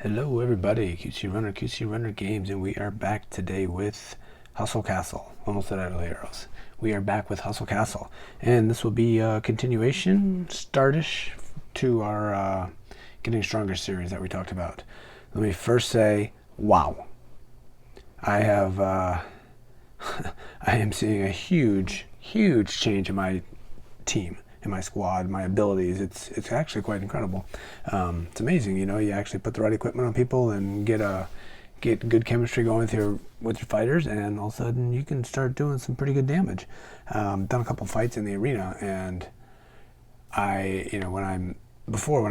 Hello everybody, QC Runner Games, and we are back today with Hustle Castle. Almost said Idle Heroes. We are back with Hustle Castle, and this will be a continuation, startish, to our Getting Stronger series that we talked about. Let me first say, wow. I have, I am seeing a huge change in my team, in my squad, my abilities. It's actually quite incredible. It's amazing, you know. You actually put the right equipment on people and get good chemistry going with your fighters, and all of a sudden you can start doing some pretty good damage. Done a couple fights in the arena, and when I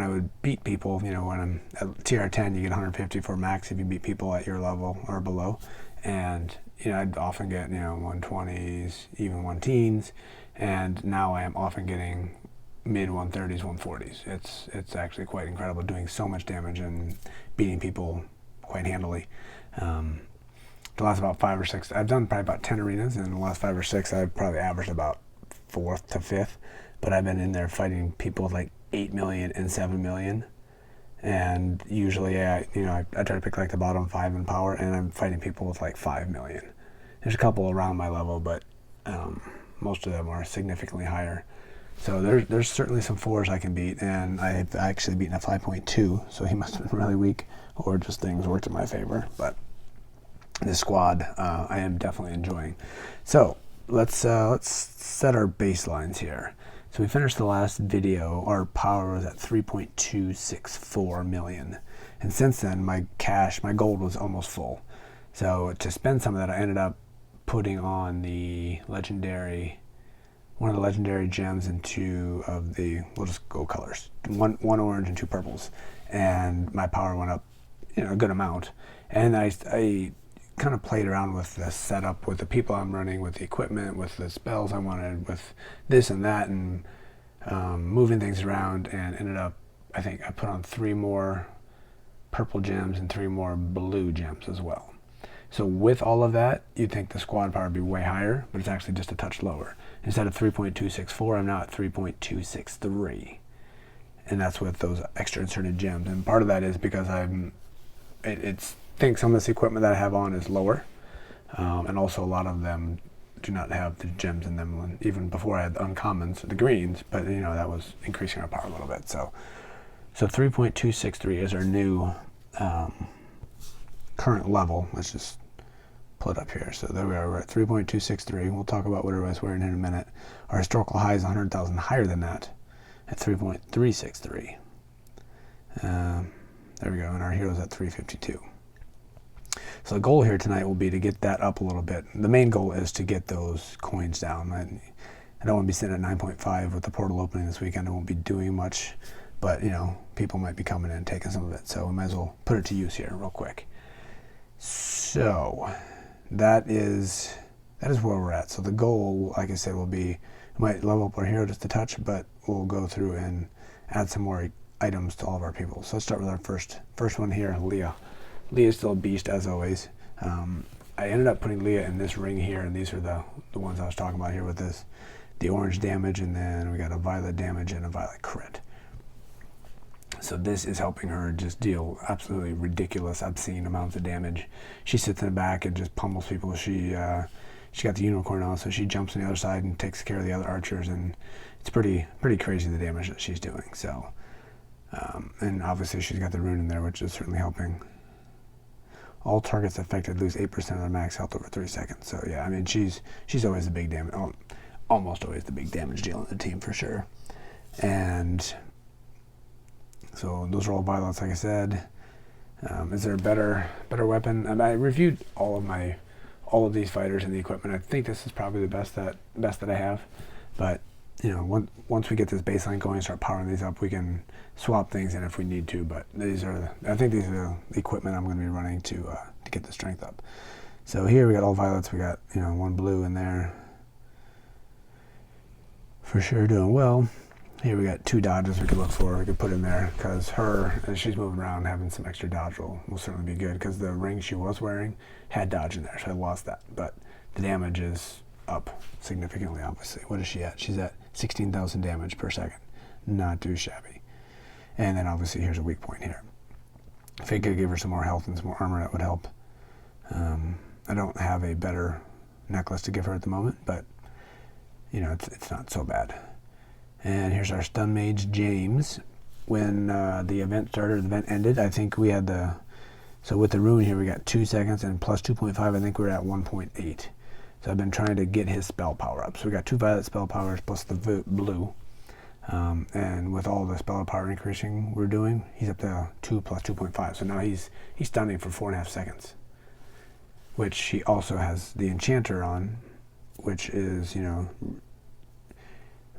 would beat people, when I'm at TR 10, you get 150 for max if you beat people at your level or below, and I'd often get 120s, even 110s. And now I am often getting mid 130s, 140s. It's actually quite incredible, doing so much damage and beating people quite handily. The last about 5 or 6, I've done probably about 10 arenas, and the last 5 or 6 I've probably averaged about 4th to 5th. But I've been in there fighting people with like 8 million and 7 million. And usually, I try to pick like the bottom 5 in power, and I'm fighting people with like 5 million. There's a couple around my level, but most of them are significantly higher. So there's certainly some 4s I can beat, and I've actually beaten a 5.2, so he must have been really weak, or just things worked in my favor. But this squad, I am definitely enjoying. So let's set our baselines here. So we finished the last video, our power was at 3.264 million. And since then, my gold was almost full. So to spend some of that, I ended up putting on one of the legendary gems and 2 of the, we'll just go colors, one orange and 2 purples, and my power went up a good amount. And I kind of played around with the setup, with the people I'm running, with the equipment, with the spells I wanted, with this and that, and moving things around, and ended up, I think I put on 3 more purple gems and 3 more blue gems as well. So with all of that, you'd think the squad power would be way higher, but it's actually just a touch lower. Instead of 3.264, I'm now at 3.263. And that's with those extra inserted gems. And part of that is because think some of this equipment that I have on is lower. And also a lot of them do not have the gems in them. Even before I had the uncommons, the greens, but that was increasing our power a little bit. So 3.263 is our new current level. Let's just pull it up here. So there we are. We're at 3.263. We'll talk about what everybody's wearing in a minute. Our historical high is 100,000 higher than that at 3.363. There we go. And our hero's at 352. So the goal here tonight will be to get that up a little bit. The main goal is to get those coins down. I don't want to be sitting at 9.5 with the portal opening this weekend. I won't be doing much, but people might be coming in and taking some of it. So we might as well put it to use here real quick. So that is where we're at. So the goal, like I said, will be, we might level up our hero just a touch, but we'll go through and add some more items to all of our people. So let's start with our first one here, Leah. Leah's still a beast as always. I ended up putting Leah in this ring here, and these are the ones I was talking about here with this, the orange damage, and then we got a violet damage and a violet crit. So this is helping her just deal absolutely ridiculous, obscene amounts of damage. She sits in the back and just pummels people. She got the unicorn on, so she jumps on the other side and takes care of the other archers, and it's pretty crazy the damage that she's doing. So, and obviously she's got the rune in there, which is certainly helping. All targets affected lose 8% of their max health over 3 seconds. So yeah, I mean she's always the big damage, almost always the big damage deal on the team for sure. And so those are all violets, like I said. Is there a better weapon? I reviewed all of these fighters and the equipment. I think this is probably the best that I have. But once we get this baseline going and start powering these up, we can swap things in if we need to. But I think these are the equipment I'm going to be running to get the strength up. So here we got all violets. We got 1 blue in there. For sure doing well. Here we got 2 dodges we could look for. We could put in there because as she's moving around, having some extra dodge will certainly be good, because the ring she was wearing had dodge in there, so I lost that. But the damage is up significantly, obviously. What is she at? She's at 16,000 damage per second. Not too shabby. And then obviously here's a weak point here. If I could give her some more health and some more armor, that would help. I don't have a better necklace to give her at the moment, but you know, it's not so bad. And here's our stun mage, James. When the event started, the event ended, I think we had so with the rune here, we got 2 seconds, and plus 2.5, I think we're at 1.8. So I've been trying to get his spell power up. So we got 2 violet spell powers plus the blue. And with all the spell power increasing we're doing, he's up to 2 plus 2.5. So now he's stunning for 4.5 seconds. Which he also has the enchanter on, which is, you know,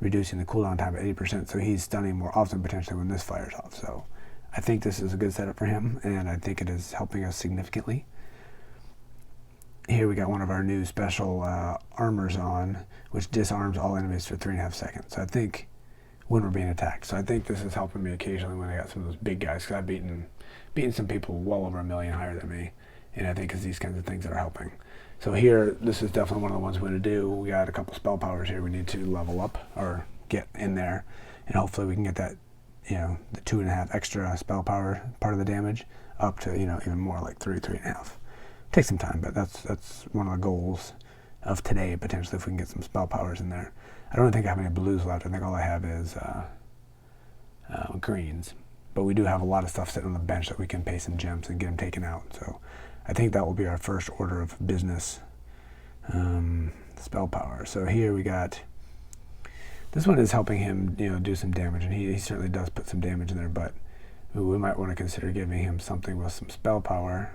reducing the cooldown time by 80%. So he's stunning more often potentially when this fires off. So I think this is a good setup for him, and I think it is helping us significantly. Here we got one of our new special armors on, which disarms all enemies for 3.5 seconds. So I think when we're being attacked. So I think this is helping me occasionally when I got some of those big guys, because I've beaten some people well over 1 million higher than me. And I think it's these kinds of things that are helping. So here, this is definitely one of the ones we're going to do. We got a couple spell powers here we need to level up or get in there. And hopefully we can get that, you know, the 2.5 extra spell power part of the damage up to, you know, even more like 3.5. Takes some time, but that's one of the goals of today, potentially, if we can get some spell powers in there. I don't think I have any blues left. I think all I have is greens. But we do have a lot of stuff sitting on the bench that we can pay some gems and get them taken out. So I think that will be our first order of business, spell power. So here we got, this one is helping him, you know, do some damage, and he certainly does put some damage in there, but we might want to consider giving him something with some spell power,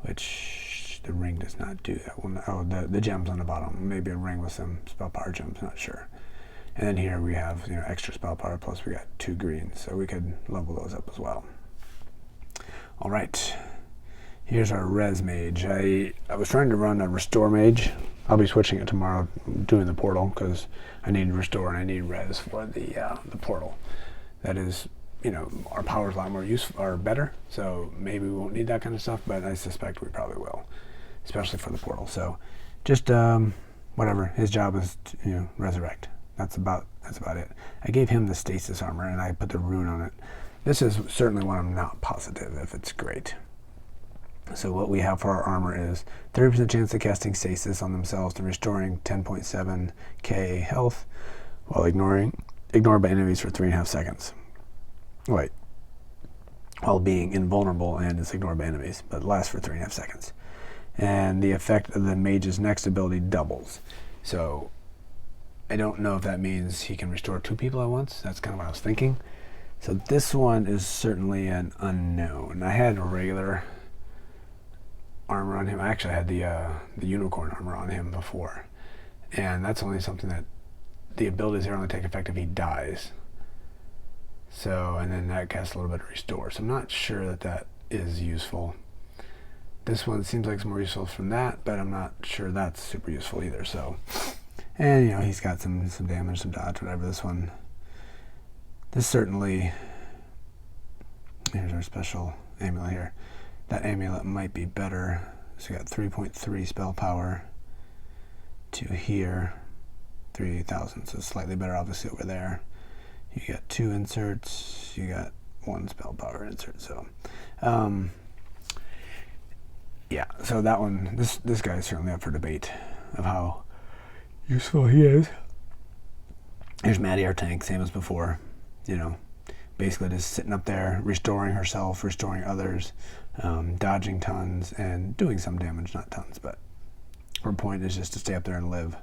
which the ring does not do that one. Oh, the gems on the bottom, maybe a ring with some spell power gems, not sure. And then here we have, you know, extra spell power, plus we got 2 greens, so we could level those up as well. All right. Here's our res mage. I was trying to run a restore mage. I'll be switching it tomorrow, doing the portal, because I need restore and I need res for the portal. That is, you know, our power's a lot more useful or better, so maybe we won't need that kind of stuff, but I suspect we probably will, especially for the portal. So just whatever. His job is to, you know, resurrect. That's about it. I gave him the stasis armor and I put the rune on it. This is certainly one I'm not positive if it's great. So what we have for our armor is 30% chance of casting stasis on themselves and restoring 10.7k health while ignored by enemies for 3.5 seconds. Wait. While being invulnerable and is ignored by enemies, but lasts for 3.5 seconds. And the effect of the mage's next ability doubles. So I don't know if that means he can restore 2 people at once. That's kind of what I was thinking. So this one is certainly an unknown. I had a regular armor on him. I actually had the unicorn armor on him before, and that's only something that the abilities there only take effect if he dies. So, and then that casts a little bit of restore. So I'm not sure that is useful. This one seems like it's more useful from that, but I'm not sure that's super useful either. So, and you know, he's got some damage, some dodge, whatever. This certainly. Here's our special amulet here. That amulet might be better. So we got 3.3 spell power to here, 3,000. So slightly better, obviously, over there. You got 2 inserts. You got 1 spell power insert. So, yeah. So that one, this guy is certainly up for debate of how useful he is. Here's Maddie, our tank, same as before. You know, basically just sitting up there, restoring herself, restoring others, dodging tons, and doing some damage, not tons, but her point is just to stay up there and live.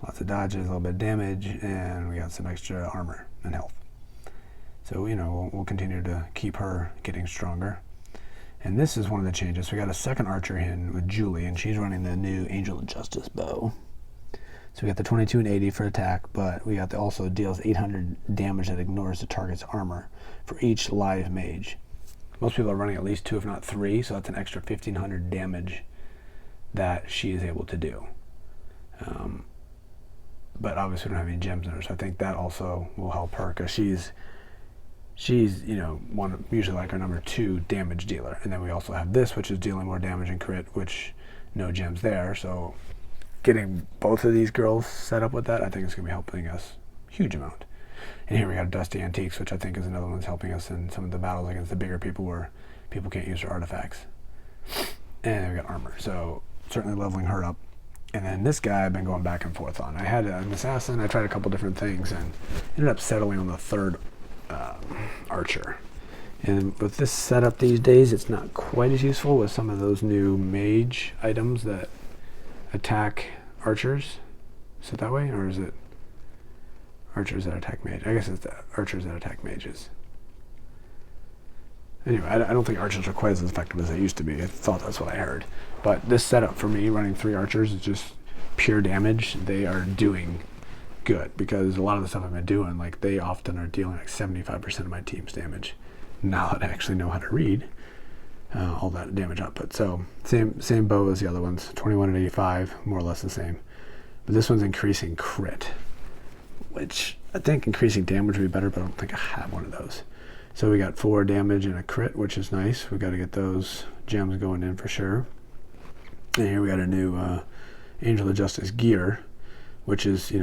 Lots of dodges, a little bit of damage, and we got some extra armor and health. So, you know, we'll continue to keep her getting stronger. And this is one of the changes. We got a second archer in with Julie, and she's running the new Angel of Justice bow. So we got the 22 and 80 for attack, but we got also deals 800 damage that ignores the target's armor for each live mage. Most people are running at least 2, if not 3, so that's an extra 1,500 damage that she is able to do. But obviously we don't have any gems in her, so I think that also will help her, because she's you know, usually like our number 2 damage dealer. And then we also have this, which is dealing more damage and crit, which no gems there. So getting both of these girls set up with that, I think it's going to be helping us a huge amount. And here we got Dusty Antiques, which I think is another one that's helping us in some of the battles against the bigger people where people can't use their artifacts. And we got armor, so certainly leveling her up. And then this guy I've been going back and forth on. I had an assassin, I tried a couple different things, and ended up settling on the third archer. And with this setup these days, it's not quite as useful with some of those new mage items that attack archers. Is it that way, or is it archers that attack mage? I guess it's the archers that attack mages. Anyway, I don't think archers are quite as effective as they used to be. I thought that's what I heard. But this setup for me, running 3 archers, is just pure damage. They are doing good, because a lot of the stuff I've been doing, like, they often are dealing like 75% of my team's damage. Now that I actually know how to read all that damage output. So same bow as the other ones, 21 and 85, more or less the same. But this one's increasing crit, which I think increasing damage would be better, but I don't think I have one of those. So we got 4 damage and a crit, which is nice. We got to get those gems going in for sure. And here we got a new Angel of Justice gear, which is,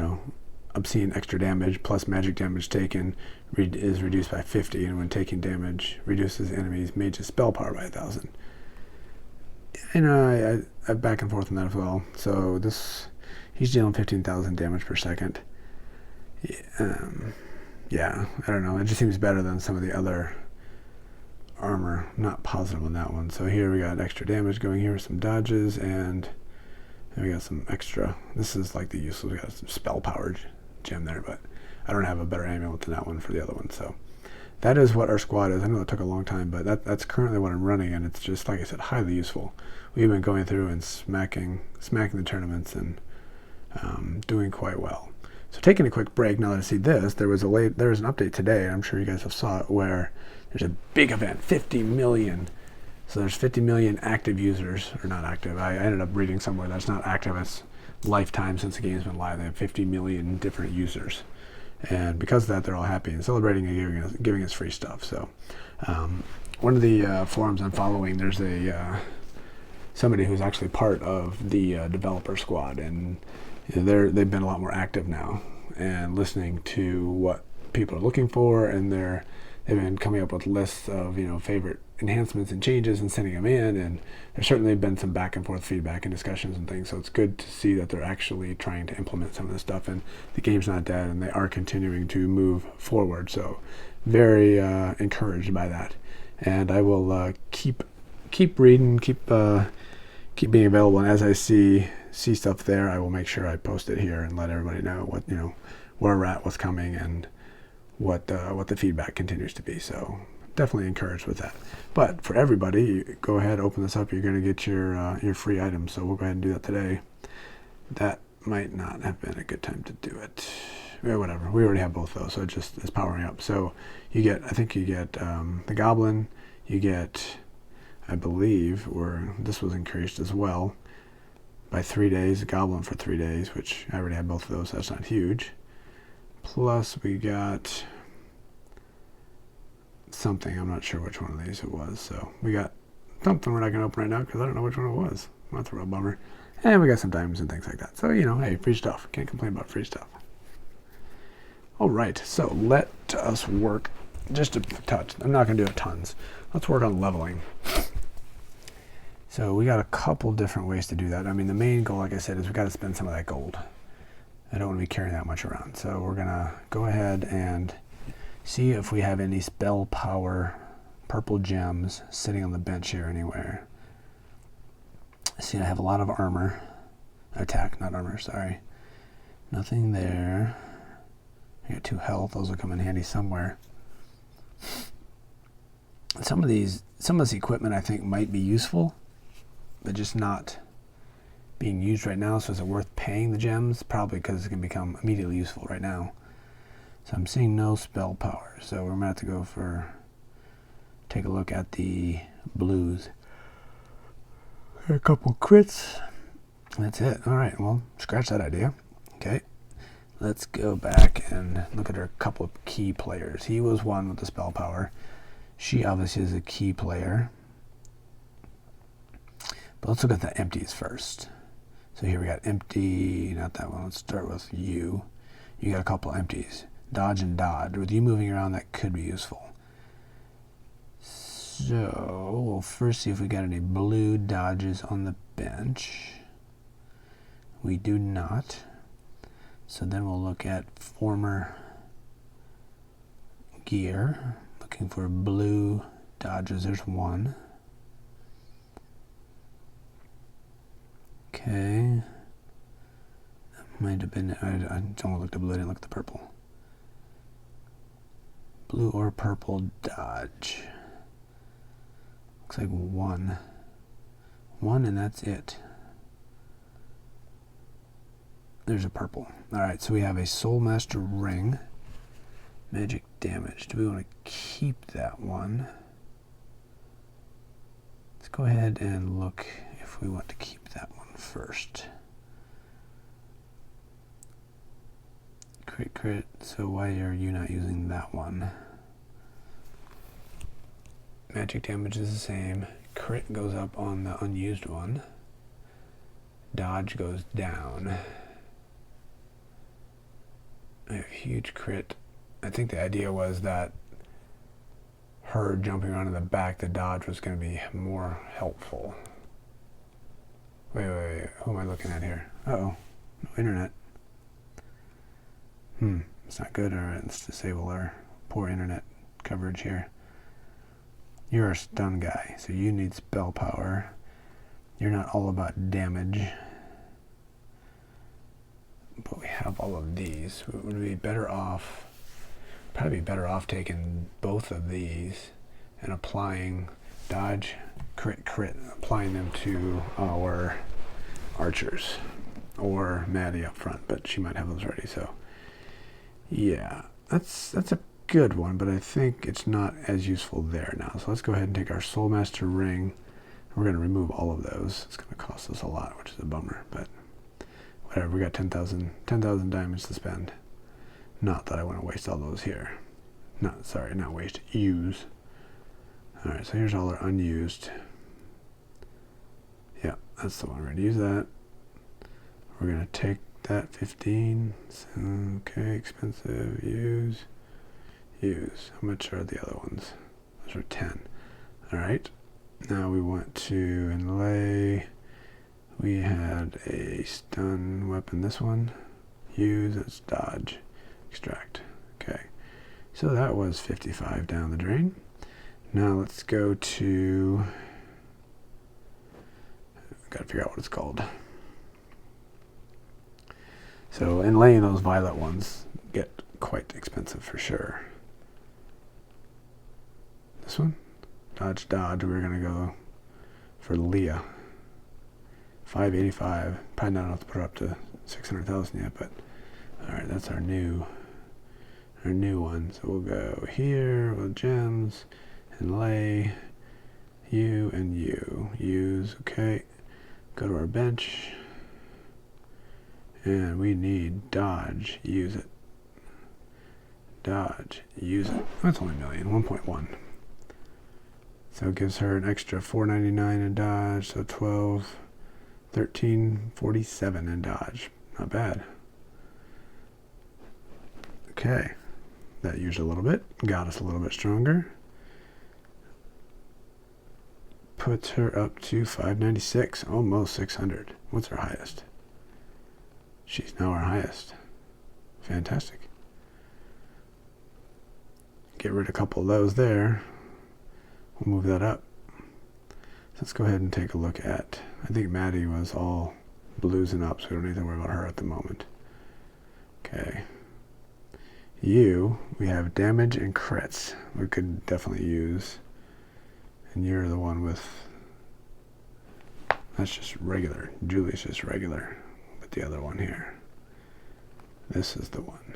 obscene extra damage plus magic damage taken is reduced by 50, and when taking damage, reduces the enemy's mage's spell power by 1,000. I back and forth on that as well. So he's dealing 15,000 damage per second. Yeah, I don't know. It just seems better than some of the other armor. Not positive on that one. So here we got extra damage going here with some dodges, and we got some extra. This is like the useless. We got some spell powered gem there, but I don't have a better amulet than that one for the other one. So that is what our squad is. I know it took a long time, but that's currently what I'm running, and it's just, like I said, highly useful. We've been going through and smacking the tournaments and doing quite well. So taking a quick break, now that I see this, there was an update today, and I'm sure you guys have saw it, where there's a big event, 50 million. So there's 50 million active users, or not active. I ended up reading somewhere that's not active. It's lifetime since the game's been live. They have 50 million different users. And because of that, they're all happy and celebrating and giving us free stuff. So one of the forums I'm following, there's somebody who's actually part of the developer squad, and they've been a lot more active now and listening to what people are looking for, and they've been coming up with lists of favorite enhancements and changes and sending them in, and there's certainly been some back and forth feedback and discussions and things. So it's good to see that they're actually trying to implement some of this stuff, and the game's not dead, and they are continuing to move forward. So very encouraged by that, and I will keep reading, keep being available, and as I see stuff there, I will make sure I post it here and let everybody know what where we're at, what's coming, and what the feedback continues to be. So definitely encouraged with that. But for everybody, go ahead, open this up. You're going to get your free items. So we'll go ahead and do that today. That might not have been a good time to do it. Yeah, whatever. We already have both those, so it just is powering up. So you get the Goblin. You get, I believe, this was increased as well by 3 days. Goblin for 3 days, which I already had both of those. So that's not huge. Plus we got something, I'm not sure which one of these it was. So we got something we're not going to open right now because I don't know which one it was. That's a real bummer. And we got some diamonds and things like that. So, hey, free stuff. Can't complain about free stuff. All right, so let us work just a touch. I'm not going to do it tons. Let's work on leveling. So we got a couple different ways to do that. I mean, the main goal, like I said, is we got to spend some of that gold. I don't want to be carrying that much around. So we're going to go ahead and see if we have any spell power purple gems sitting on the bench here anywhere. See, I have a lot of armor. Attack, not armor, sorry. Nothing there. I got 2 health. Those will come in handy somewhere. Some of this equipment I think might be useful, but just not being used right now. So is it worth paying the gems? Probably, because it can become immediately useful right now. So I'm seeing no spell power. So we're going to have to go take a look at the blues. A couple crits. That's it. All right, well, scratch that idea. Okay, let's go back and look at our couple of key players. He was one with the spell power. She obviously is a key player. But let's look at the empties first. So here we got empty, not that one. Let's start with you. You got a couple of empties. Dodge and dodge. With you moving around, that could be useful. So we'll first see if we got any blue dodges on the bench. We do not. So then we'll look at former gear. Looking for blue dodges. There's one. Okay. That might have been, I don't look at the blue, I didn't look at the purple. Blue or purple dodge. Looks like one. One, and that's it. There's a purple. Alright, so we have a Soulmaster ring. Magic damage. Do we want to keep that one? Let's go ahead and look if we want to keep that one first. Crit, crit. So why are you not using that one? Magic damage is the same. Crit goes up on the unused one. Dodge goes down. I have huge crit. I think the idea was that her jumping around in the back, the dodge was going to be more helpful. Wait. Who am I looking at here? Uh-oh. No internet. It's not good. Alright, let's disable our poor internet coverage here. You're a stun guy, so you need spell power. You're not all about damage. But we have all of these. Would we be better off? Probably be better off taking both of these and applying dodge, crit, applying them to our archers or Maddie up front, but she might have those ready. So yeah, that's a good one, but I think it's not as useful there now. So let's go ahead and take our Soulmaster ring. We're going to remove all of those. It's going to cost us a lot, which is a bummer, but whatever. We got 10,000 diamonds to spend. Not that I want to waste all those here. Not waste, use. Alright, so here's all our unused. Yeah, that's the one. We're going to use that. We're going to take that 15. Okay, expensive. Use. How much are the other ones? Those are 10. Alright. Now we want to inlay. We had a stun weapon. This one. Use. That's dodge. Extract. Okay. So that was 55 down the drain. Now let's go to... Gotta figure out what it's called. So inlaying those violet ones get quite expensive for sure. This one? Dodge. We're going to go for Leah. 585. Probably not enough to put her up to 600,000 yet, but alright, that's our new one. So we'll go here with gems, inlay, you and you. Use, okay. Go to our bench. And we need dodge. Use it. Dodge. Use it. That's only a million. 1.1. So it gives her an extra 499 in dodge. So 12, 1347 in dodge. Not bad. Okay. That used a little bit. Got us a little bit stronger. Puts her up to 596. Almost 600. What's her highest? She's now our highest. Fantastic. Get rid of a couple of those there. We'll move that up. So let's go ahead and take a look at... I think Maddie was all blues and up, so we don't need to worry about her at the moment. Okay. You, we have damage and crits. We could definitely use. And you're the one with... That's just regular. Julie's just regular. But the other one here. This is the one.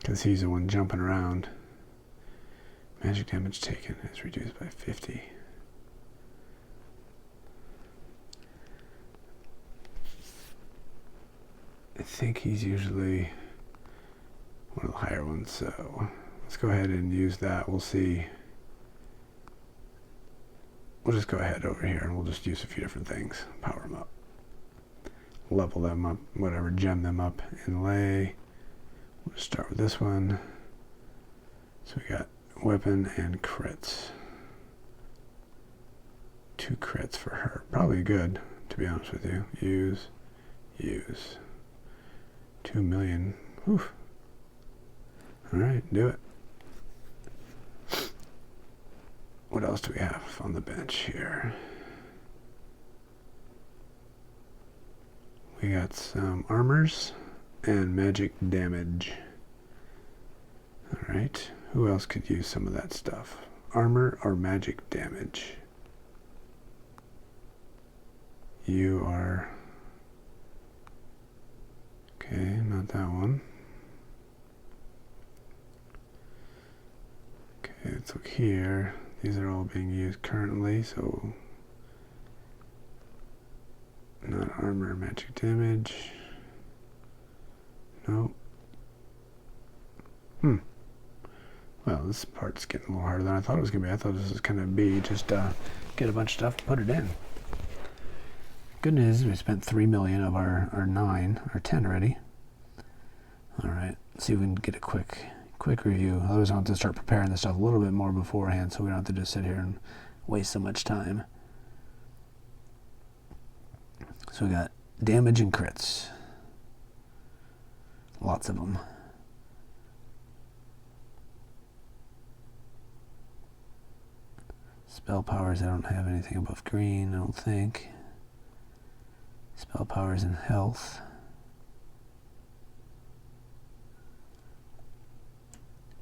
Because he's the one jumping around. Magic damage taken is reduced by 50. I think he's usually one of the higher ones, so let's go ahead and use that. We'll see. We'll just go ahead over here and we'll just use a few different things. Power them up. level them up, whatever, gem them up. Inlay. We'll start with this one. So we got weapon and crits. 2 crits for her. Probably good, to be honest with you. Use. 2 million. Whew. Alright, do it. What else do we have on the bench here? We got some armors and magic damage. Alright, who else could use some of that stuff? Armor or magic damage? You are... Okay, not that one. Okay, let's look here. These are all being used currently, so not armor, magic damage. Nope. Well, this part's getting a little harder than I thought it was going to be. I thought this was kind of be just get a bunch of stuff, put it in. Good news is we spent 3 million of our 10 already. All right, let's see if we can get a quick review. Otherwise, I'll have to start preparing this stuff a little bit more beforehand, so we don't have to just sit here and waste so much time. So we got damage and crits. Lots of them. Spell powers, I don't have anything above green, I don't think. Spell powers and health.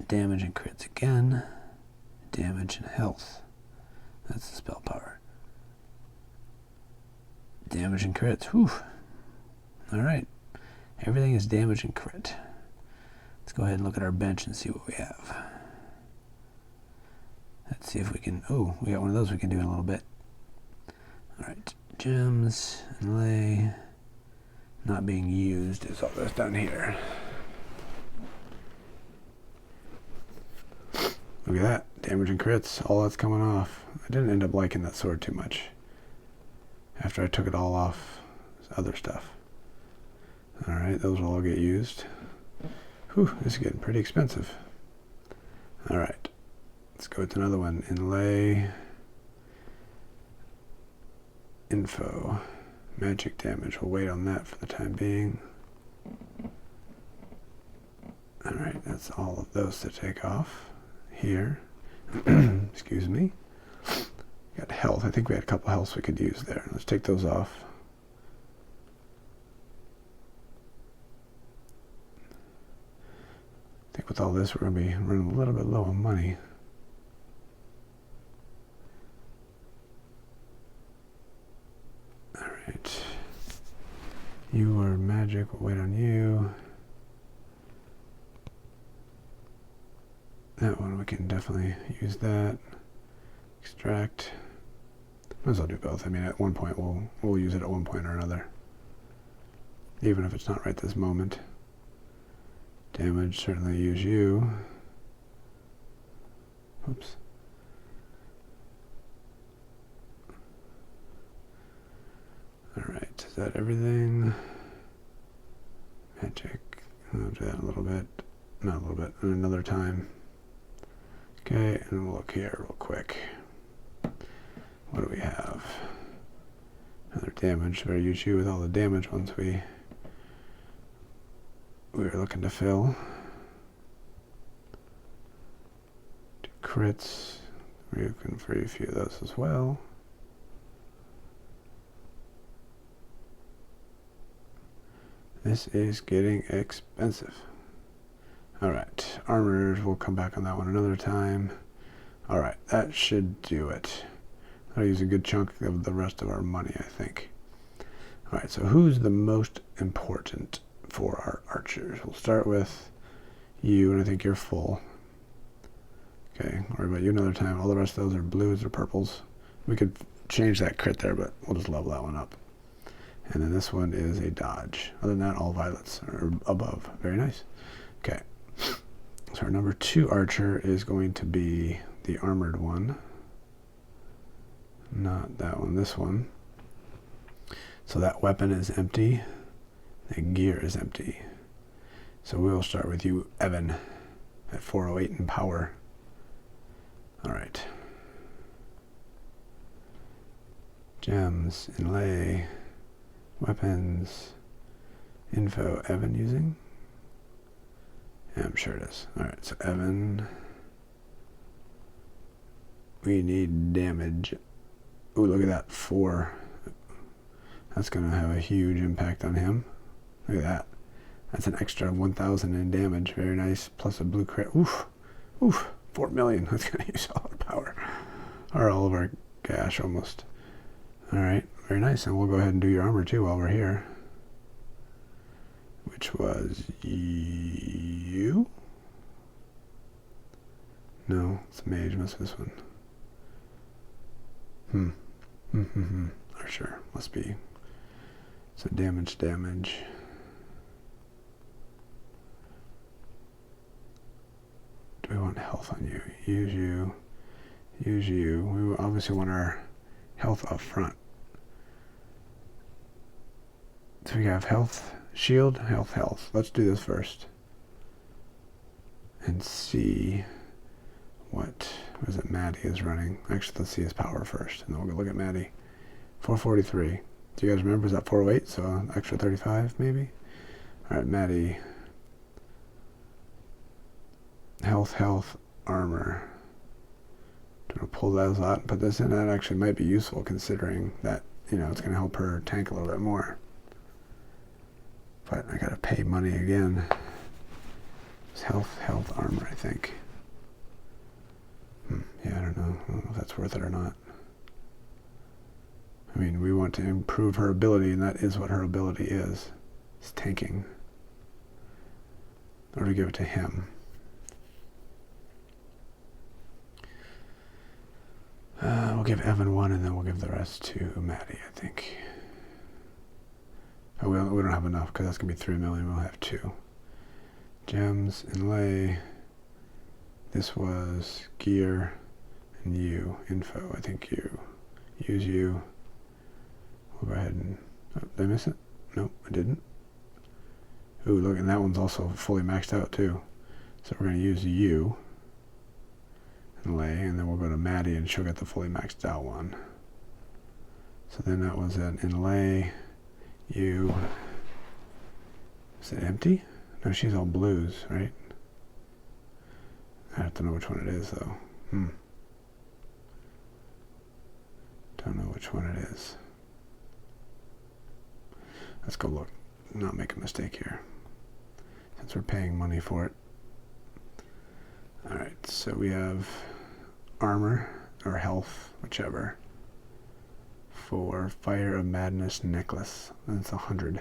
Damage and crits again. Damage and health. That's the spell power. Damage and crits. Whew. Alright. Everything is damage and crit. Let's go ahead and look at our bench and see what we have. Let's see if we can... Oh, we got one of those we can do in a little bit. Alright. Gems. Inlay. Not being used is all that's done here. Look at that. Damage and crits. All that's coming off. I didn't end up liking that sword too much. After I took it all off other stuff. Alright, those will all get used. Whew, this is getting pretty expensive. Alright. Let's go with another one. Inlay. Info. Magic damage. We'll wait on that for the time being. Alright, that's all of those to take off. Here. Excuse me. Got health. I think we had a couple healths we could use there. Let's take those off. I think with all this we're going to be running a little bit low on money. Alright. You are magic. We'll wait on you. That one we can definitely use that. Extract. Might as well do both. I mean, at one point we'll use it at one point or another. Even if it's not right this moment. Damage, certainly use you. Oops. Alright, is that everything? Magic. I'll do that a little bit. Not a little bit, another time. Okay, and we'll look here real quick. What do we have? Another damage. Better use you with all the damage ones we were looking to fill. Two crits. We can free a few of those as well. This is getting expensive. Alright, armors, we'll come back on that one another time. Alright, that should do it. I'll use a good chunk of the rest of our money, I think. Alright, so who's the most important for our archers? We'll start with you, and I think you're full. Okay, I'll worry about you another time. All the rest of those are blues or purples. We could change that crit there, but we'll just level that one up. And then this one is a dodge. Other than that, all violets are above. Very nice. Okay. So our number 2 archer is going to be the armored one. Not that one, this one. So that weapon is empty. That gear is empty. So we will start with you, Evan, at 408 in power. All right. Gems, inlay, weapons, info, Evan using? Yeah, I'm sure it is. All right, so Evan. We need damage. Ooh, look at that, 4. That's going to have a huge impact on him. Look at that. That's an extra 1,000 in damage. Very nice. Plus a blue crit. Oof. Oof. 4 million. That's going to use all our power. Or all of our cash almost. Alright. Very nice. And we'll go ahead and do your armor too while we're here. Which was you? No. It's a mage. Must be this one. Or sure. Must be. So damage. We want health on you. Use you. We obviously want our health up front. So we have health, shield, health. Let's do this first. And see what is it Maddie is running. Actually, let's see his power first. And then we'll go look at Maddie. 443. Do you guys remember? Is that 408? So extra 35 maybe? Alright, Maddie. Health, armor. I'm going to pull those out and put this in. That actually might be useful considering that, it's going to help her tank a little bit more. But I got to pay money again. It's health, armor, I think. Yeah, I don't know if that's worth it or not. I mean, we want to improve her ability, and that is what her ability is. It's tanking. Or to give it to him. We'll give Evan 1, and then we'll give the rest to Maddie, I think. Oh, we don't have enough, because that's going to be 3 million. We'll have 2. Gems, inlay. This was gear, and you. Info, I think you. Use you. We'll go ahead and... Oh, did I miss it? Nope, I didn't. Ooh, look, and that one's also fully maxed out, too. So we're going to use you. Inlay, and then we'll go to Maddie and she'll get the fully maxed out one. So then that was an inlay. You. Is it empty? No, she's all blues, right? I have to know which one it is though. Don't know which one it is. Let's go look. Not make a mistake here. Since we're paying money for it. Alright, so we have armor or health, whichever, for Fire of Madness necklace. That's 100.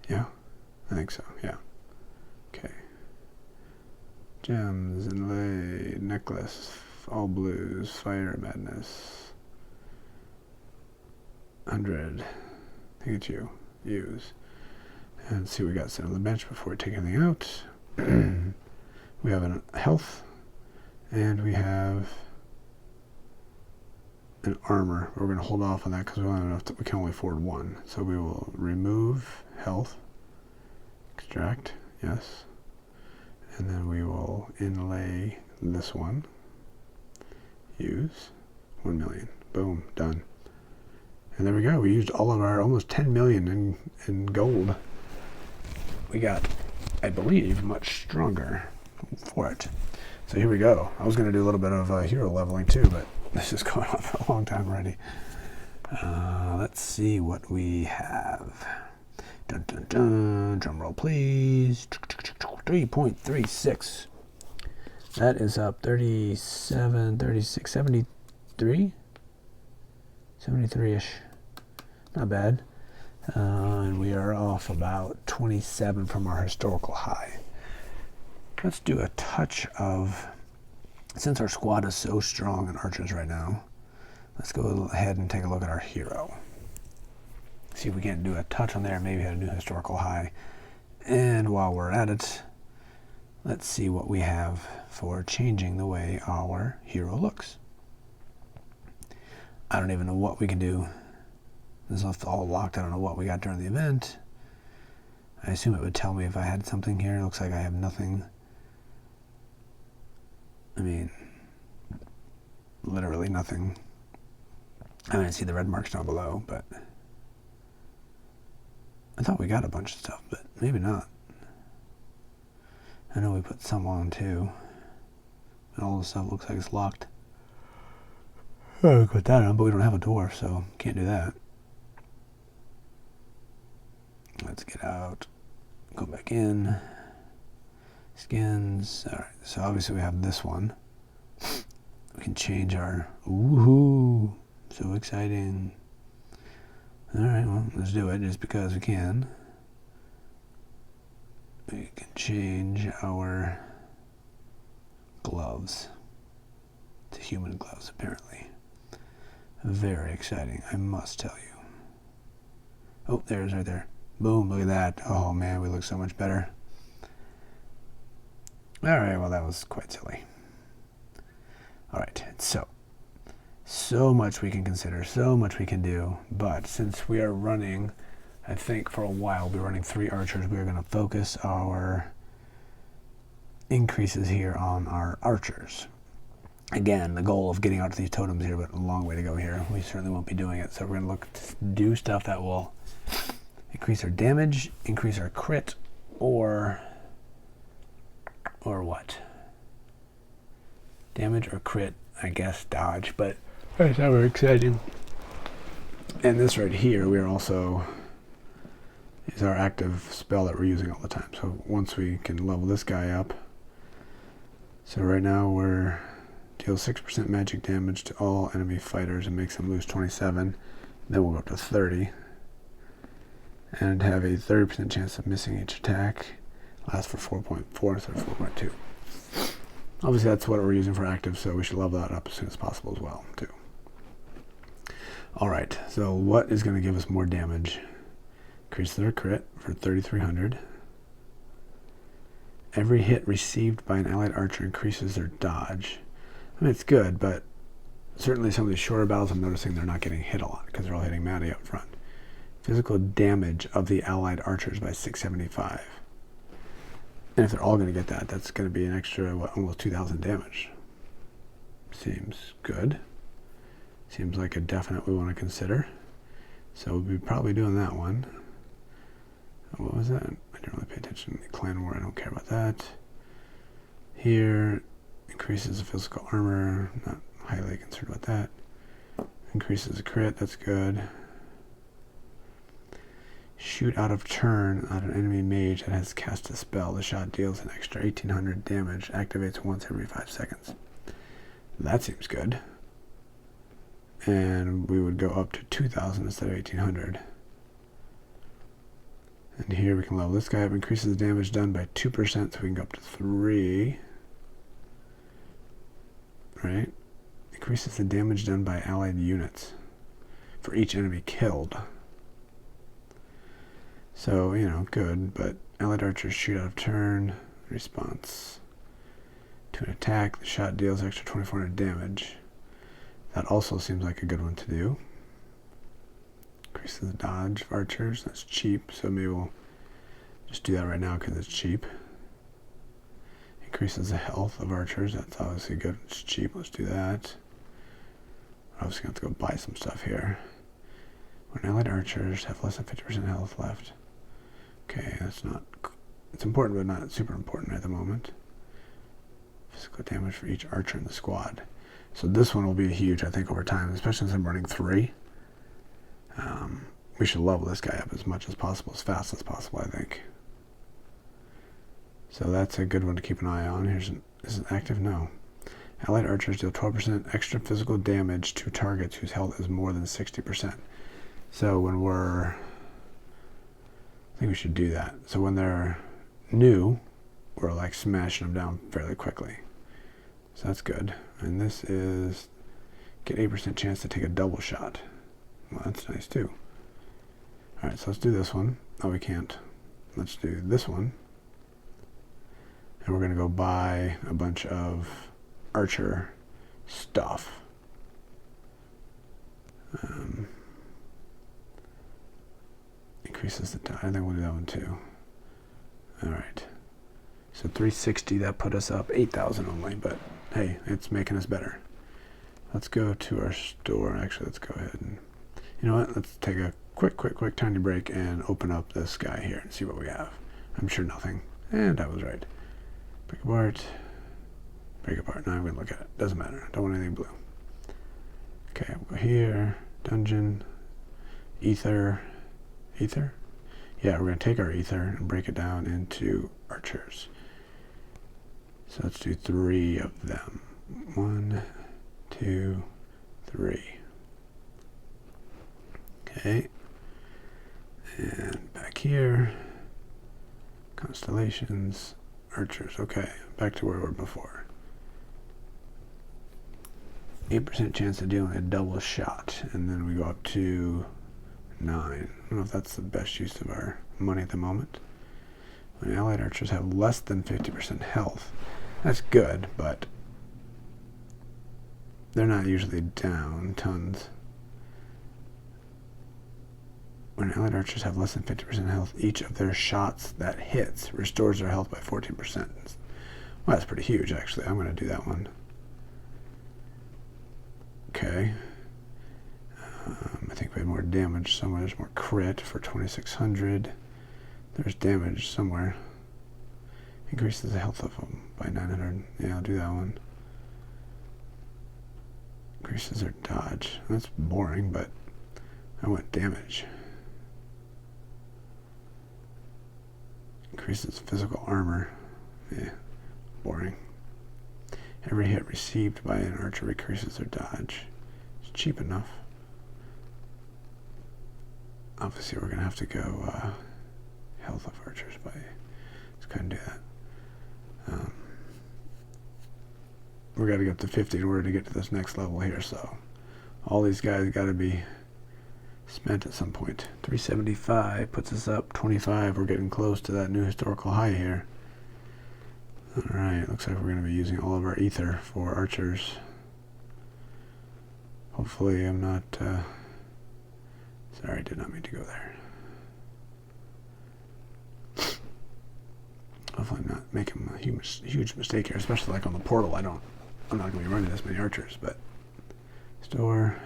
Yeah? I think so, yeah. Okay. Gems, inlay, necklace, all blues, Fire of Madness. 100. I think it's you. Use. And see what we got set on the bench before we take anything out. We have an health, and we have an armor. We're going to hold off on that because we don't have enough. We can only afford 1. So we will remove health, extract, yes, and then we will inlay this one. Use 1 million. Boom, done. And there we go. We used all of our almost 10 million in gold. We got, I believe, much stronger for it. So here we go. I was going to do a little bit of hero leveling too, but this is going on for a long time already. Let's see what we have. Dun dun dun. Drum roll, please. 3.36. That is up 37, 36, 73? 73-ish. Not bad. And we are off about 27 from our historical high. Let's do a touch of, since our squad is so strong in archers right now, let's go ahead and take a look at our hero. See if we can't do a touch on there, maybe hit a new historical high. And while we're at it, let's see what we have for changing the way our hero looks. I don't even know what we can do. This is all locked. I don't know what we got during the event. I assume it would tell me if I had something here. It looks like I have nothing. I mean, literally nothing. I mean, I see the red marks down below, but I thought we got a bunch of stuff, but maybe not. I know we put some on too. And all the stuff looks like it's locked. Oh, we put that on, but we don't have a dwarf, so can't do that. Let's get out. Go back in. Skins. Alright, so obviously we have this one. We can change our... Woohoo! So exciting. Alright, well, let's do it just because we can. We can change our gloves to human gloves, apparently. Very exciting, I must tell you. Oh, there's right there. Boom, look at that. Oh man, we look so much better. Alright, well that was quite silly. Alright, so much we can consider, so much we can do, but since we are running, I think for a while, we'll be running 3 archers, we are going to focus our increases here on our archers. Again, the goal of getting out to these totems here, but a long way to go here. We certainly won't be doing it, so we're going to look to do stuff that will increase our damage, increase our crit, or what? Damage or crit, I guess, dodge, but that's not very exciting. And this right here, we are also, is our active spell that we're using all the time. So once we can level this guy up, so right now we're deal 6% magic damage to all enemy fighters and makes them lose 27. Then we'll go up to 30. And have a 30% chance of missing each attack. Lasts for 4.4 instead of 4.2. Obviously that's what we're using for active, so we should level that up as soon as possible as well, too. Alright, so what is going to give us more damage? Increase their crit for 3,300. Every hit received by an allied archer increases their dodge. I mean, it's good, but certainly some of these shorter battles I'm noticing they're not getting hit a lot because they're all hitting Maddie up front. Physical damage of the allied archers by 675. And if they're all going to get that, that's going to be an extra, what, almost 2,000 damage. Seems good. Seems like a definite we want to consider. So we'll be probably doing that one. What was that? I didn't really pay attention to the clan war. I don't care about that. Here, increases the physical armor. Not highly concerned about that. Increases the crit. That's good. Shoot out of turn at an enemy mage that has cast a spell. The shot deals an extra 1,800 damage. Activates once every 5 seconds. That seems good. And we would go up to 2,000 instead of 1,800. And here we can level this guy up. Increases the damage done by 2%, so we can go up to 3. Right? Increases the damage done by allied units for each enemy killed. So, you know, good, but allied archers shoot out of turn. Response to an attack. The shot deals extra 2,400 damage. That also seems like a good one to do. Increases the dodge of archers. That's cheap, so maybe we'll just do that right now because it's cheap. Increases the health of archers. That's obviously good. It's cheap. Let's do that. We're obviously going to have to go buy some stuff here. When allied archers have less than 50% health left. Okay, that's not... It's important, but not super important at the moment. Physical damage for each archer in the squad. So this one will be huge, I think, over time, especially since I'm running 3. We should level this guy up as much as possible, as fast as possible, I think. So that's a good one to keep an eye on. Is it active? No. Allied archers deal 12% extra physical damage to targets whose health is more than 60%. So when we're... I think we should do that. So when they're new, we're like smashing them down fairly quickly. So that's good. And this is get 8% chance to take a double shot. Well, that's nice too. Alright, so let's do this one. Oh, we can't. Let's do this one. And we're going to go buy a bunch of archer stuff. Increases the dodge. I think we'll do that one too. All right. So 360, that put us up 8,000 only, but hey, it's making us better. Let's go to our store. Actually, let's go ahead and, you know what? Let's take a quick tiny break and open up this guy here and see what we have. I'm sure nothing. And I was right. Break apart. Break apart. Now I'm going to look at it. Doesn't matter. Don't want anything blue. Okay, we'll go here. Dungeon. Ether. Ether? Yeah, we're going to take our ether and break it down into archers. So let's do 3 of them. 1, 2, 3. Okay. And back here. Constellations. Archers. Okay, back to where we were before. 8% chance of dealing a double shot. And then we go up to 9. I don't know if that's the best use of our money at the moment. When allied archers have less than 50% health, that's good, but they're not usually down tons. When allied archers have less than 50% health, each of their shots that hits restores their health by 14%. Well, that's pretty huge, actually. I'm going to do that one. Okay. I think we had more damage somewhere. There's more crit for 2,600. There's damage somewhere. Increases the health of them by 900. Yeah, I'll do that one. Increases their dodge. That's boring, but I want damage. Increases physical armor. Yeah, boring. Every hit received by an archer increases their dodge. It's cheap enough. Obviously, we're going to have to go health of archers by... Let's go ahead and do that. We're got to get up to 50 in order to get to this next level here, so all these guys got to be spent at some point. 375 puts us up 25. We're getting close to that new historical high here. Alright, looks like we're going to be using all of our ether for archers. Hopefully I'm not... Sorry, I did not mean to go there. Hopefully I'm not making a huge mistake here, especially like on the portal. I'm not going to be running this many archers, but... Store...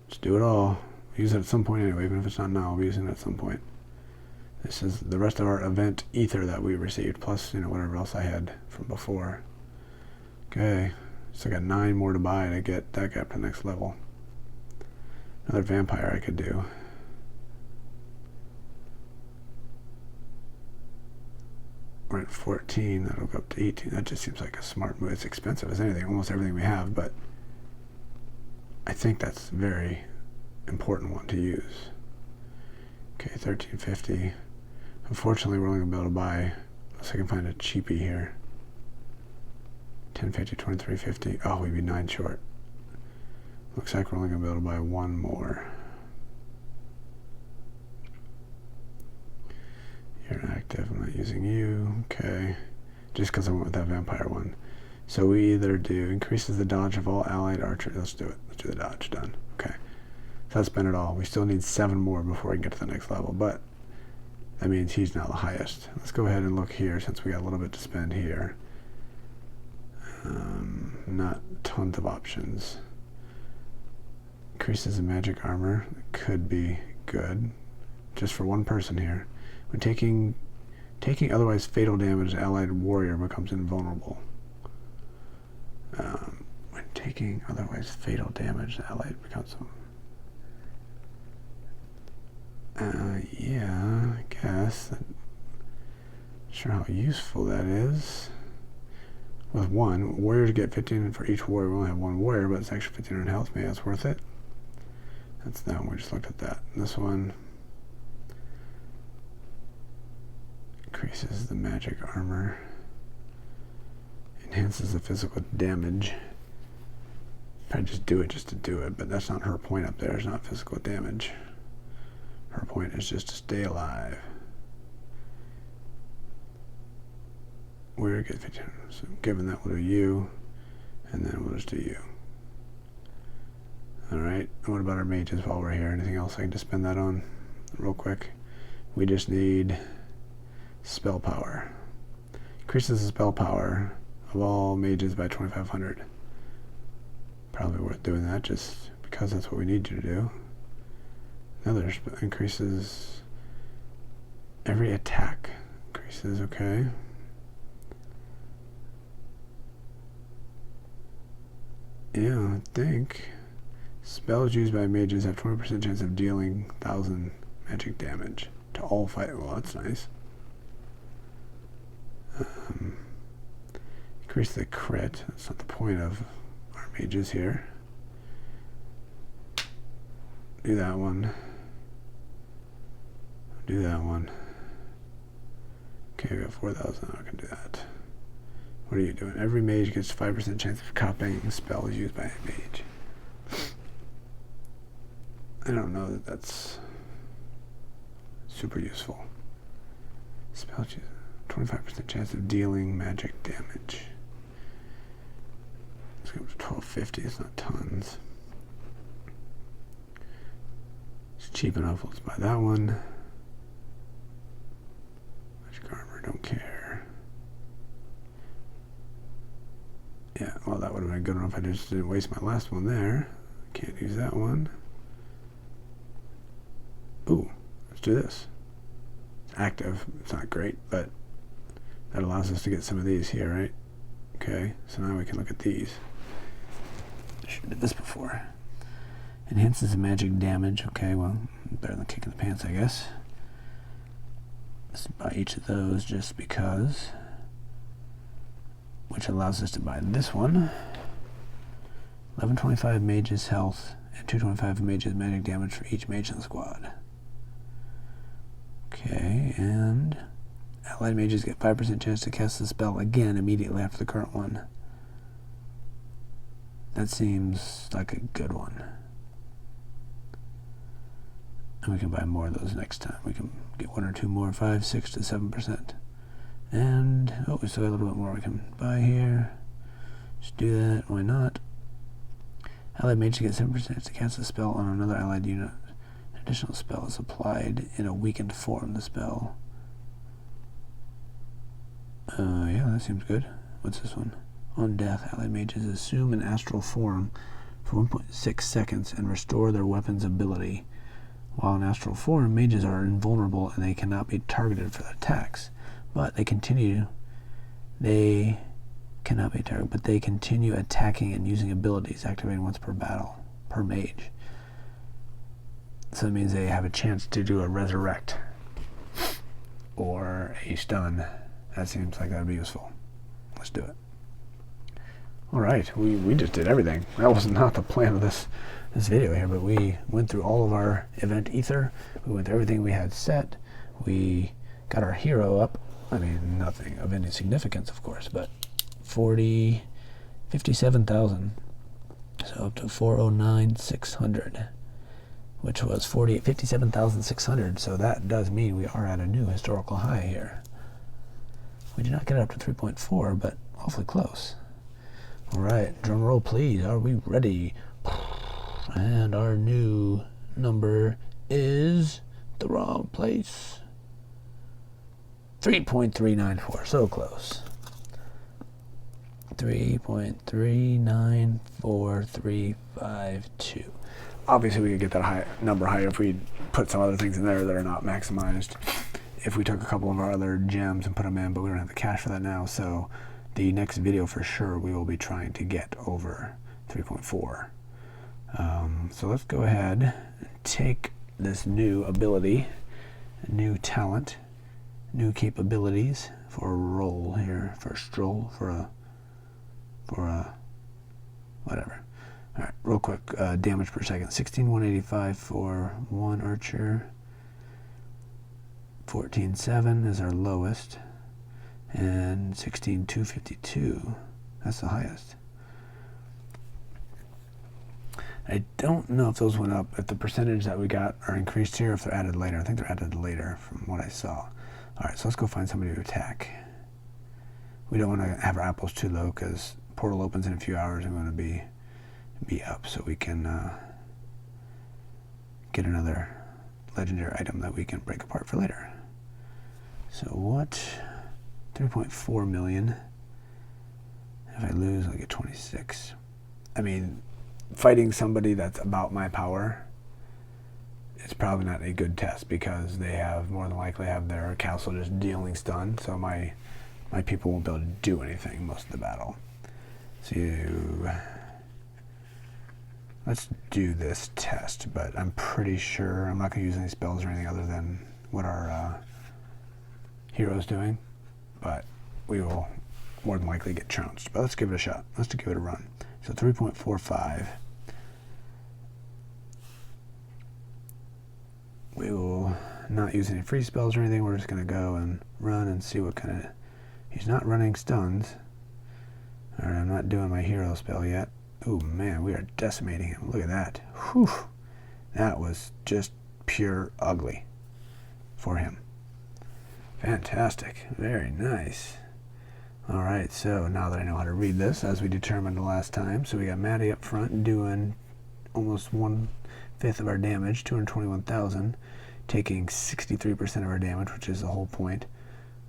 Just do it all. We'll use it at some point anyway, even if it's not now, we'll be using it at some point. This is the rest of our event ether that we received, plus, you know, whatever else I had from before. Okay, so I got 9 more to buy to get that guy up to the next level. Another vampire I could do. We're at 14, that'll go up to 18. That just seems like a smart move. It's expensive as anything, almost everything we have, but I think that's a very important one to use. Okay, 1350. Unfortunately, we're only going to be able to buy, unless I can find a cheapie here. 1050, 2350. Oh, we'd be 9 short. Looks like we're only going to be able to buy 1 more. You're inactive. I'm not using you. Okay. Just because I went with that vampire one. So we either do increases the dodge of all allied archers. Let's do it. Let's do the dodge. Done. Okay. So that's been it all. We still need 7 more before we can get to the next level, but that means he's now the highest. Let's go ahead and look here since we got a little bit to spend here. Not tons of options. Increases the magic armor. Could be good. Just for one person here. When taking otherwise fatal damage, the allied warrior becomes invulnerable. When taking otherwise fatal damage, the allied becomes... yeah, I guess. Not sure how useful that is. With 1, warriors get 15 for each warrior. We only have 1 warrior, but it's actually 1500 health. Maybe that's worth it. That's that one. We just looked at that. This one increases the magic armor. Enhances the physical damage. Probably just do it just to do it, but that's not her point up there. It's not physical damage. Her point is just to stay alive. We're get 15. So given that, we'll do you, and then we'll just do you. Alright, what about our mages while we're here? Anything else I can just spend that on real quick? We just need spell power. Increases the spell power of all mages by 2,500. Probably worth doing that just because that's what we need you to do. Another increases every attack. Increases, okay. Yeah, I think spells used by mages have 20% chance of dealing 1,000 magic damage to all fight. Well, that's nice. Increase the crit. That's not the point of our mages here. Do that one. Do that one. Okay, we got 4,000. I can do that. What are you doing? Every mage gets 5% chance of copying spells used by a mage. I don't know that that's super useful. Spell 25% chance of dealing magic damage. Let's go to 1250. It's not tons. It's cheap enough. Let's buy that one. Magic armor. Don't care. Yeah, well, that would have been good enough. I just didn't waste my last one there. Can't use that one. Ooh, let's do this. It's active. It's not great, but that allows us to get some of these here, right? Okay, so now we can look at these. I should have did this before. Enhances the magic damage. Okay, well, better than kicking the pants, I guess. Let's buy each of those just because. Which allows us to buy this one. 1125 mages health and 225 mages magic damage for each mage in the squad. Okay, and allied mages get 5% chance to cast the spell again immediately after the current one. That seems like a good one. And we can buy more of those next time. We can get one or two more, 5, 6 to 7%. And, oh, we still got a little bit more we can buy here. Just do that, why not? Allied mage gets 7% to cast a spell on another allied unit. An additional spell is applied in a weakened form. The spell. Yeah, that seems good. What's this one? On death, allied mages assume an astral form for 1.6 seconds and restore their weapon's ability. While in astral form, mages are invulnerable and they cannot be targeted for their attacks. But they continue attacking and using abilities, activating once per battle, per mage. So that means they have a chance to do a resurrect or a stun. That seems like that would be useful. Let's do it. Alright, we just did everything. That was not the plan of this video here, but we went through all of our event ether. We went through everything we had set. We got our hero up. I mean, nothing of any significance, of course, but 57,000. So up to 409,600, which was 57,600. So that does mean we are at a new historical high here. We did not get it up to 3.4, but awfully close. All right, drum roll, please. Are we ready? And our new number is the wrong place. 3.394, so close. 3.394352. Obviously, we could get that number higher if we put some other things in there that are not maximized. If we took a couple of our other gems and put them in, but we don't have the cash for that now. So the next video for sure, we will be trying to get over 3.4. So let's go ahead and take this new ability, new talent, new capabilities for a roll here, for a stroll, for a whatever. All right, real quick, damage per second, 16,185 for one archer, 14,700 is our lowest, and 16,252, that's the highest. I don't know if those went up, if the percentage that we got are increased here, or if they're added later. I think they're added later from what I saw. All right, so let's go find somebody to attack. We don't want to have our apples too low because portal opens in a few hours and we want to be up so we can get another legendary item that we can break apart for later. So what? 3.4 million. If I lose, I'll get 26. I mean, fighting somebody that's about my power, it's probably not a good test because they have more than likely have their castle just dealing stun, so my people won't be able to do anything most of the battle. So let's do this test, but I'm pretty sure I'm not going to use any spells or anything other than what our hero's doing, but we will more than likely get trounced. But let's give it a shot. Let's give it a run. So 3.45. We will not use any free spells or anything. We're just going to go and run and see what kind of... He's not running stuns. Alright, I'm not doing my hero spell yet. Oh man, we are decimating him. Look at that. Whew. That was just pure ugly for him. Fantastic. Very nice. Alright, so now that I know how to read this, as we determined the last time, so we got Maddie up front doing almost 1/5 of our damage, 221,000, taking 63% of our damage, which is the whole point.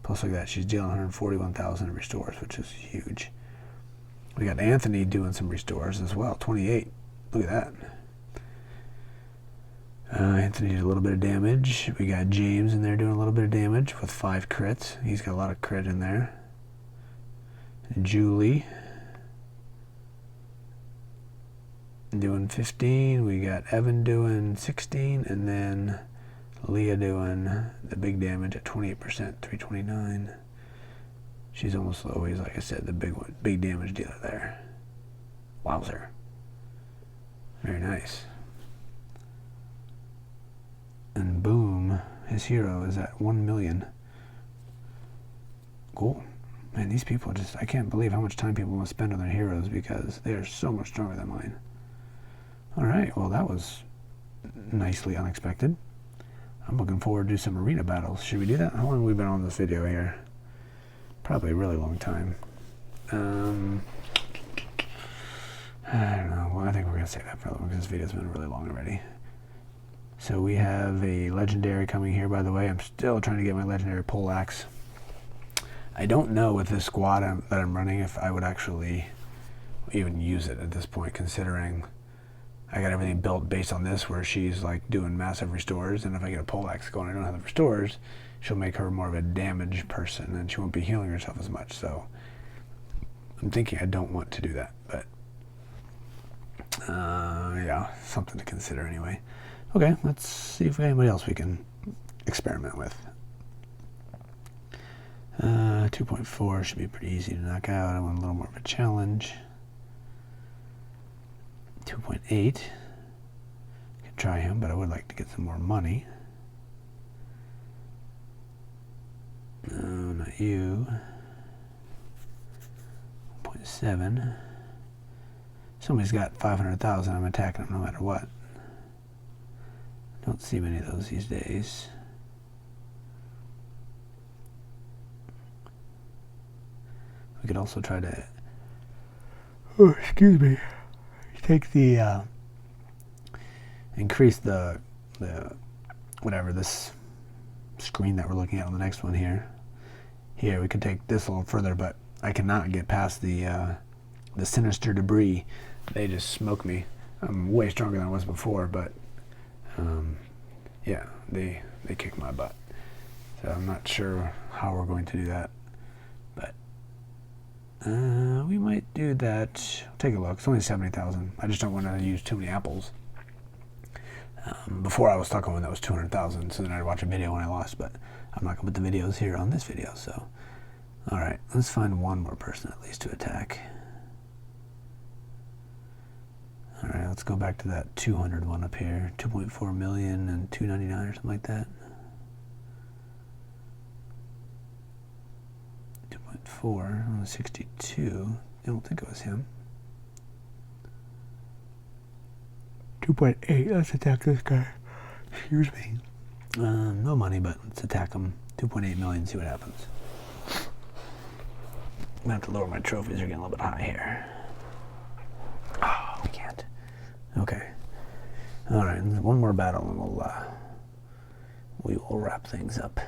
Plus, look at that, she's dealing 141,000 restores, which is huge. We got Anthony doing some restores as well, 28. Look at that. Anthony did a little bit of damage. We got James in there doing a little bit of damage with 5 crits. He's got a lot of crit in there. Julie doing 15. We got Evan doing 16, and then Leah doing the big damage at 28%, 329. She's almost always, like I said, the big damage dealer there. Wowzer. Very nice. And boom, his hero is at 1 million. Cool. Man, these people just, I can't believe how much time people want to spend on their heroes because they are so much stronger than mine. Alright, well that was nicely unexpected. I'm looking forward to some arena battles. Should we do that? How long have we been on this video here? Probably a really long time. I don't know. Well, I think we're going to save that for because this video's been really long already. So we have a legendary coming here, by the way. I'm still trying to get my legendary poleaxe. I don't know with this squad that I'm running if I would actually even use it at this point, considering I got everything built based on this, where she's like doing massive restores, and if I get a poleaxe going, I don't have the restores, she'll make her more of a damage person, and she won't be healing herself as much. So I'm thinking I don't want to do that, but yeah, something to consider anyway. Okay, let's see if we got anybody else we can experiment with. 2.4 should be pretty easy to knock out. I want a little more of a challenge. 2.8. Could try him, but I would like to get some more money. No, not you. 1.7. Somebody's got 500,000. I'm attacking them no matter what. Don't see many of those these days. We could also try to, oh, excuse me, take the, increase the whatever, this screen that we're looking at on the next one here. Here, we could take this a little further, but I cannot get past the sinister debris. They just smoke me. I'm way stronger than I was before, but, yeah, they kick my butt. So I'm not sure how we're going to do that, but we might do that. Take a look. It's only 70,000. I just don't want to use too many apples. Before I was stuck on one that was 200,000, so then I'd watch a video when I lost, but I'm not going to put the videos here on this video, so. Alright, let's find one more person at least to attack. Alright, let's go back to that 200 one up here. 2.4 million and 299 or something like that. 2.4, 62. I don't think it was him. 2.8, let's attack this guy. Excuse me. No money, but let's attack him. 2.8 million, see what happens. I'm gonna have to lower my trophies, they're getting a little bit high here. Oh, we can't. Okay. All right, one more battle and we will wrap things up.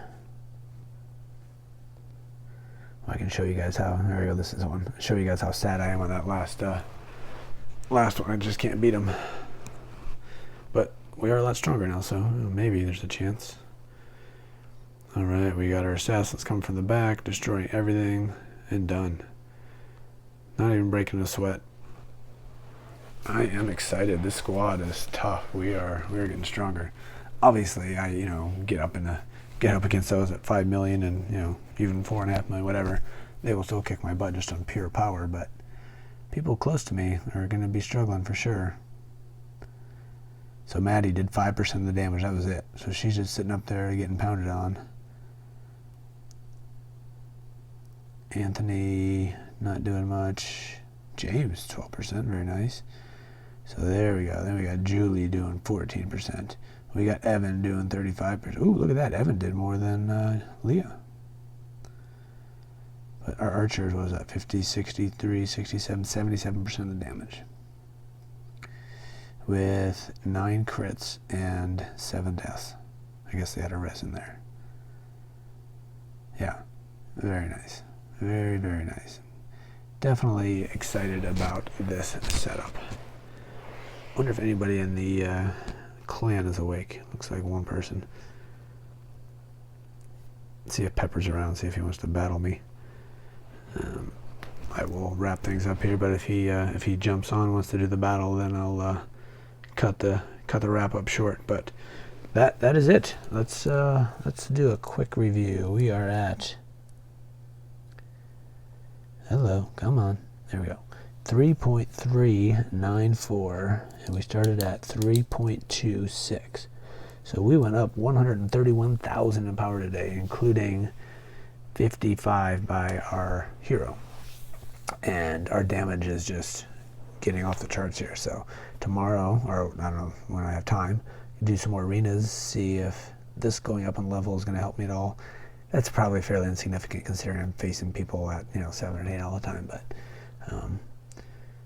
I can show you guys how. There we go. This is the one. Show you guys how sad I am on that last one. I just can't beat him. But we are a lot stronger now, so maybe there's a chance. All right, we got our assassins coming from the back, destroying everything, and done. Not even breaking a sweat. I am excited. This squad is tough. We are getting stronger. Obviously, I get up against those at 5 million and even 4.5 million, whatever. They will still kick my butt just on pure power. But people close to me are going to be struggling for sure. So Maddie did 5% of the damage. That was it. So she's just sitting up there getting pounded on. Anthony not doing much. James 12%, very nice. So there we go. Then we got Julie doing 14%. We got Evan doing 35%. Ooh, look at that. Evan did more than Leah. But our archers was at 50, 63, 67, 77% of the damage. With 9 crits and 7 deaths. I guess they had a res in there. Yeah, very nice. Very, very nice. Definitely excited about this setup. Wonder if anybody in the clan is awake. Looks like one person. Let's see if Pepper's around, see if he wants to battle me. I will wrap things up here, but if he jumps on, wants to do the battle, then I'll cut the wrap up short. But that is it. Let's do a quick review. We are at, hello, come on, there we go, 3.394, and we started at 3.26. So we went up 131,000 in power today, including 55 by our hero. And our damage is just getting off the charts here. So tomorrow, or I don't know when I have time, do some more arenas, see if this going up on level is going to help me at all. That's probably fairly insignificant considering I'm facing people at 7 and 8 all the time, but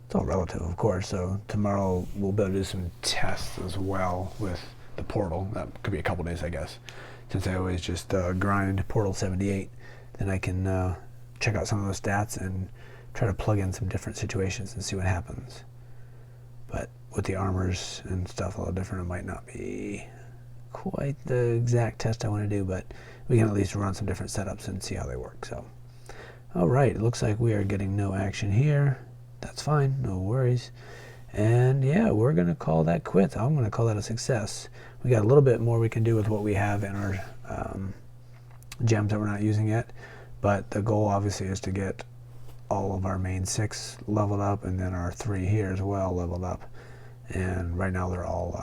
it's all relative, of course. So tomorrow we'll be able to do some tests as well with the portal. That could be a couple days, I guess. Since I always just grind Portal 78, then I can check out some of those stats and try to plug in some different situations and see what happens. But with the armors and stuff a little different, it might not be quite the exact test I want to do, but we can at least run some different setups and see how they work. So, all right, it looks like we are getting no action here. That's fine, no worries. And yeah, we're going to call that quits. I'm going to call that a success. We got a little bit more we can do with what we have in our gems that we're not using yet, but the goal obviously is to get all of our main 6 leveled up, and then our 3 here as well leveled up. And right now they're all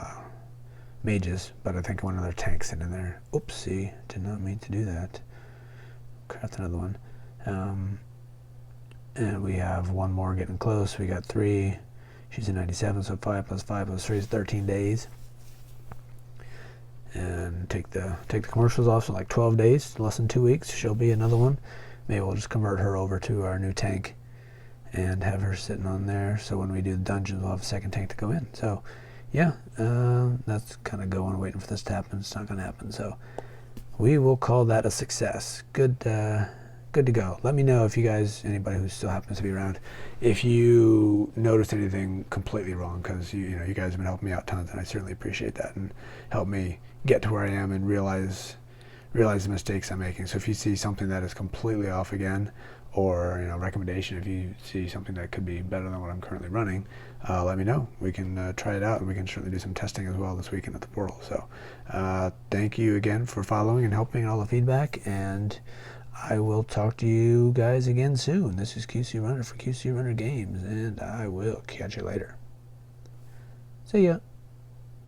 mages, but I think one of their tanks in there. Oopsie, did not mean to do that. Craft another one. And we have one more getting close. We got 3. She's a 97, so 5 plus 5 plus 3 is 13 days. And take the commercials off, so like 12 days, less than 2 weeks. She'll be another one. Maybe we'll just convert her over to our new tank and have her sitting on there. So when we do the dungeons, we'll have a second tank to go in. So yeah, that's kind of going, waiting for this to happen. It's not going to happen. So we will call that a success. Good to go. Let me know if you guys, anybody who still happens to be around, if you noticed anything completely wrong, because you guys have been helping me out tons, and I certainly appreciate that, and help me get to where I am and realize the mistakes I'm making. So if you see something that is completely off again, or recommendation, if you see something that could be better than what I'm currently running, let me know. We can try it out, and we can certainly do some testing as well this weekend at the portal. So thank you again for following and helping and all the feedback, and I will talk to you guys again soon. This is QC Runner for QC Runner Games, and I will catch you later. See ya.